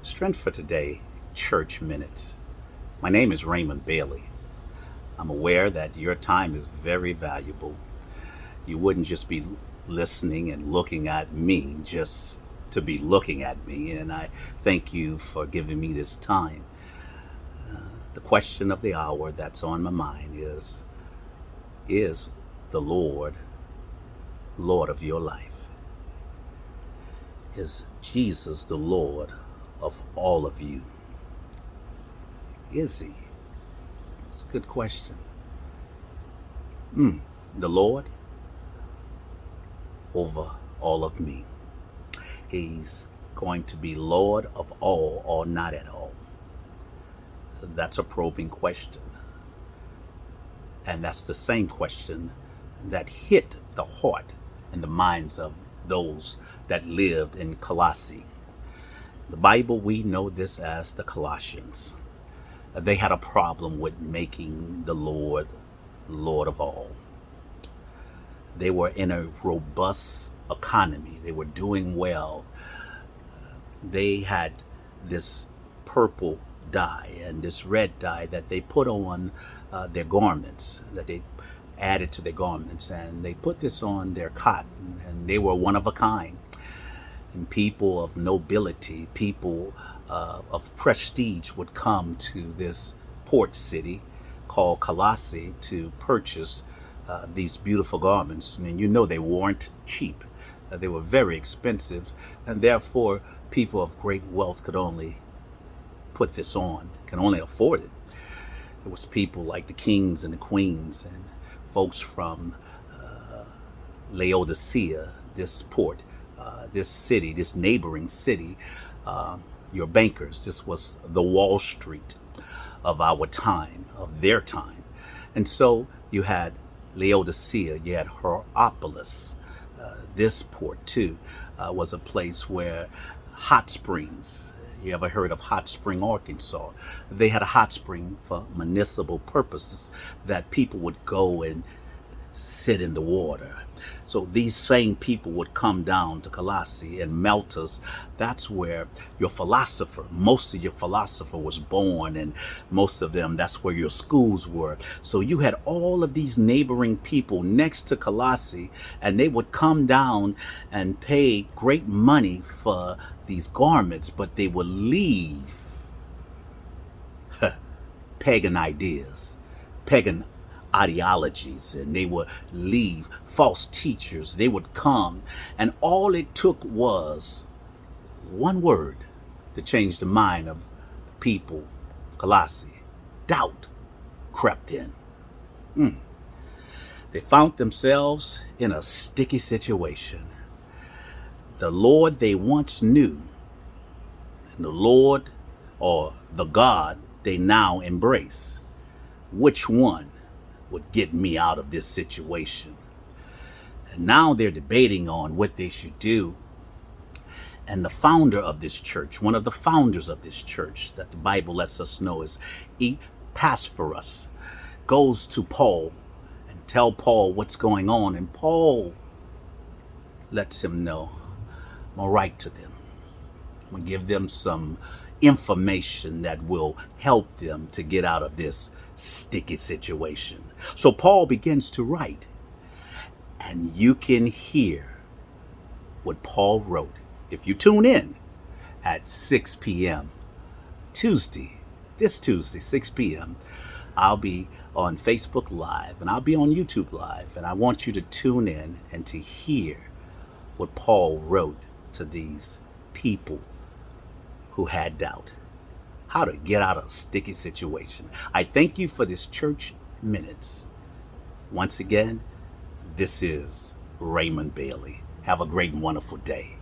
Strength for Today Church Minutes. My name is Raymond Bailey. I'm aware that your time is very valuable. You wouldn't just be listening and looking at me just to be looking at me, and I thank you for giving me this time. The question of the hour that's on my mind is the Lord Lord of your life? Is Jesus the Lord of all of you? Is he? That's a good question. The Lord over all of me. He's going to be Lord of all or not at all. That's a probing question. And that's the same question that hit the heart and the minds of those that lived in Colossae. The Bible, we know this as the Colossians. They had a problem with making the Lord Lord of all. They were in a robust economy. They were doing well. They had this purple dye and this red dye that they put on their garments, that they added to their garments, and they put this on their cotton, and they were one of a kind. And people of nobility, people of prestige would come to this port city called Colossae to purchase these beautiful garments. And you know they weren't cheap. They were very expensive, and therefore people of great wealth could only put this on, can only afford it. It was people like the kings and the queens and folks from Laodicea, this port, this city, this neighboring city, your bankers. This was the Wall Street of our time, of their time. And so you had Laodicea, you had Hierapolis. This port too was a place where hot springs. You ever heard of Hot Spring, Arkansas? They had a hot spring for municipal purposes that people would go and sit in the water. So these same people would come down to Colossae and Meltus. That's where most of your philosopher was born, and most of them, that's where your schools were. So you had all of these neighboring people next to Colossae, and they would come down and pay great money for these garments, but they would leave pagan ideas, pagan ideologies, and they would leave false teachers. They would come, and all it took was one word to change the mind of the people of Colossae. Doubt crept in. They found themselves in a sticky situation. The Lord they once knew, and the Lord or the God they now embrace, which one would get me out of this situation? And now they're debating on what they should do. And the founder of this church, one of the founders of this church that the Bible lets us know is Epaphras, goes to Paul and tell Paul what's going on. And Paul lets him know, I'm going to write to them. I'm going to give them some information that will help them to get out of this sticky situation. So Paul begins to write, and you can hear what Paul wrote if you tune in at 6 p.m. This Tuesday, 6 p.m. I'll be on Facebook Live and I'll be on YouTube Live, and I want you to tune in and to hear what Paul wrote to these people who had doubt, how to get out of a sticky situation. I thank you for this church minutes. Once again, this is Raymond Bailey. Have a great and wonderful day.